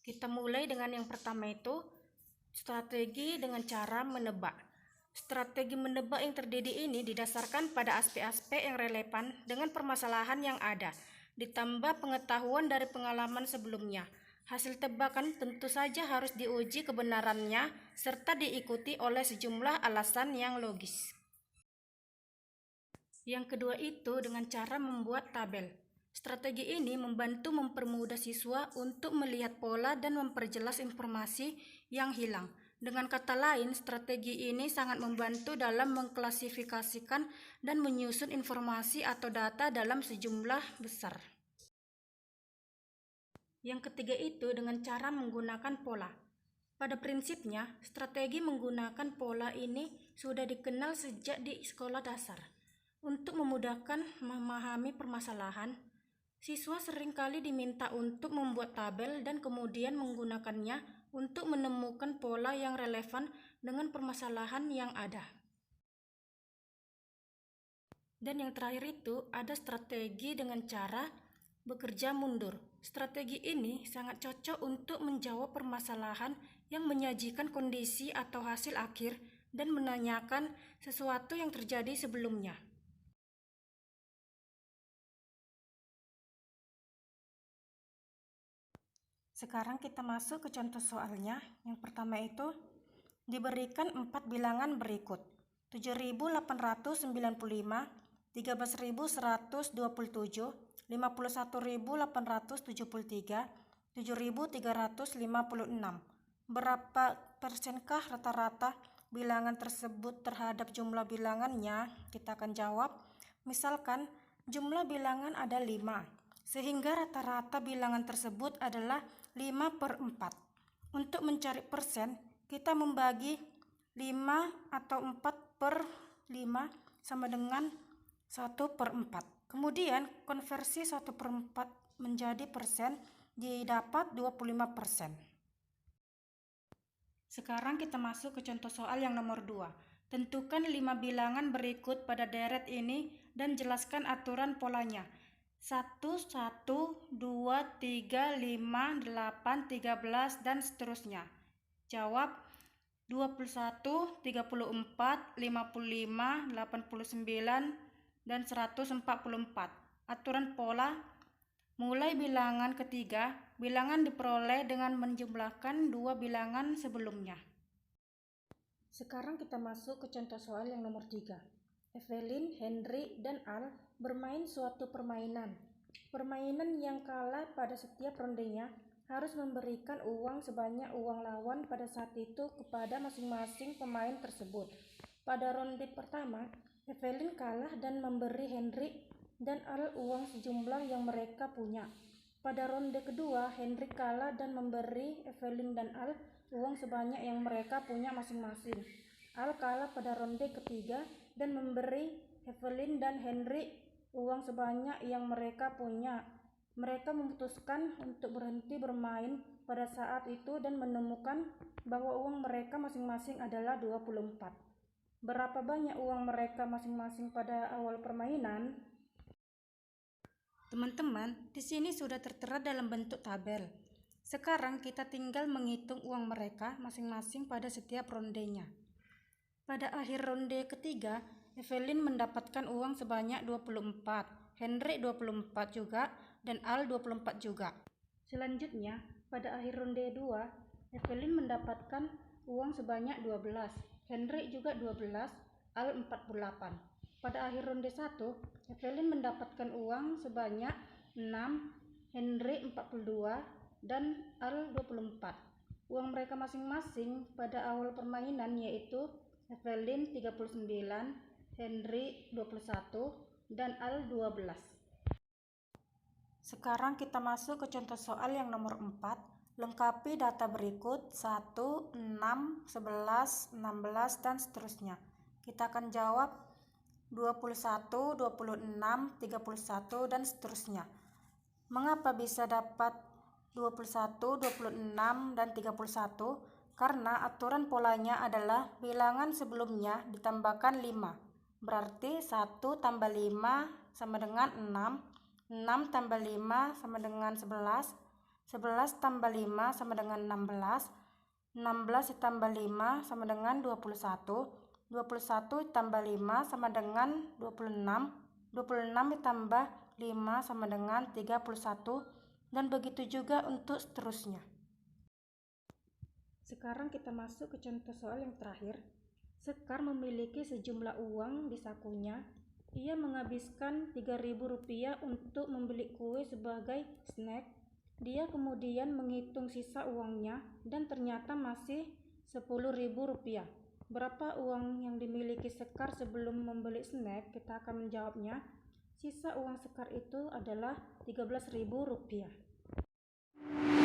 Kita mulai dengan yang pertama itu, strategi dengan cara menebak. Strategi menebak yang terdiri ini didasarkan pada aspek-aspek yang relevan dengan permasalahan yang ada, ditambah pengetahuan dari pengalaman sebelumnya. Hasil tebakan tentu saja harus diuji kebenarannya serta diikuti oleh sejumlah alasan yang logis. Yang kedua itu dengan cara membuat tabel. Strategi ini membantu mempermudah siswa untuk melihat pola dan memperjelas informasi yang hilang. Dengan kata lain, strategi ini sangat membantu dalam mengklasifikasikan dan menyusun informasi atau data dalam sejumlah besar. Yang ketiga itu dengan cara menggunakan pola. Pada prinsipnya, strategi menggunakan pola ini sudah dikenal sejak di sekolah dasar. Untuk memudahkan memahami permasalahan, siswa seringkali diminta untuk membuat tabel dan kemudian menggunakannya untuk menemukan pola yang relevan dengan permasalahan yang ada. Dan yang terakhir itu ada strategi dengan cara bekerja mundur. Strategi ini sangat cocok untuk menjawab permasalahan yang menyajikan kondisi atau hasil akhir dan menanyakan sesuatu yang terjadi sebelumnya. Sekarang kita masuk ke contoh soalnya. Yang pertama itu diberikan 4 bilangan berikut: 7.895, 13.127, 51.873, 7.356. Berapa persenkah rata-rata bilangan tersebut terhadap jumlah bilangannya? Kita akan jawab. Misalkan jumlah bilangan ada 5, sehingga rata-rata bilangan tersebut adalah 5/4. Untuk mencari persen, kita membagi 5 atau 4/5 sama dengan 1/4. Kemudian konversi 1/4 menjadi persen didapat 25%. Sekarang kita masuk ke contoh soal yang nomor 2. Tentukan 5 bilangan berikut pada deret ini dan jelaskan aturan polanya. 1, 1, 2, 3, 5, 8, 13, dan seterusnya. Jawab 21, 34, 55, 89, dan 144. Aturan pola: mulai bilangan ketiga, bilangan diperoleh dengan menjumlahkan 2 bilangan sebelumnya. Sekarang kita masuk ke contoh soal yang nomor 3. Evelyn, Henry, dan Al bermain suatu permainan. Permainan yang kalah pada setiap rondenya harus memberikan uang sebanyak uang lawan pada saat itu kepada masing-masing pemain tersebut. Pada ronde pertama, Evelyn kalah dan memberi Henry dan Al uang sejumlah yang mereka punya. Pada ronde kedua, Henry kalah dan memberi Evelyn dan Al uang sebanyak yang mereka punya masing-masing. Al kalah pada ronde ketiga dan memberi Evelyn dan Henry uang sebanyak yang mereka punya. Mereka memutuskan untuk berhenti bermain pada saat itu dan menemukan bahwa uang mereka masing-masing adalah 24. Berapa banyak uang mereka masing-masing pada awal permainan? Teman-teman, di sini sudah tertera dalam bentuk tabel. Sekarang kita tinggal menghitung uang mereka masing-masing pada setiap rondenya. Pada akhir ronde ketiga, Evelyn mendapatkan uang sebanyak 24, Henry 24 juga, dan Al 24 juga. Selanjutnya, pada akhir ronde 2, Evelyn mendapatkan uang sebanyak 12, Henry juga 12, Al 48. Pada akhir ronde 1, Evelyn mendapatkan uang sebanyak 6, Henry 42, dan Al 24. Uang mereka masing-masing pada awal permainan yaitu Evelyn 39, Henry 21, dan Al 12. Sekarang kita masuk ke contoh soal yang nomor 4. Lengkapi data berikut 1, 6, 11, 16, dan seterusnya. Kita akan jawab 21, 26, 31, dan seterusnya. Mengapa bisa dapat 21, 26, dan 31? Karena aturan polanya adalah bilangan sebelumnya ditambahkan 5. Berarti 1 tambah 5 sama dengan 6, 6 tambah 5 sama dengan 11, 11 tambah 5 sama dengan 16. 16 ditambah 5 sama dengan 21. 21 tambah 5 sama dengan 26. 26 ditambah 5 sama dengan 31. Dan begitu juga untuk seterusnya. Sekarang kita masuk ke contoh soal yang terakhir. Sekar memiliki sejumlah uang di sakunya. Ia menghabiskan Rp3.000 untuk membeli kue sebagai snack. Dia kemudian menghitung sisa uangnya dan ternyata masih Rp10.000. Berapa uang yang dimiliki Sekar sebelum membeli snack? Kita akan menjawabnya. Sisa uang Sekar itu adalah Rp13.000.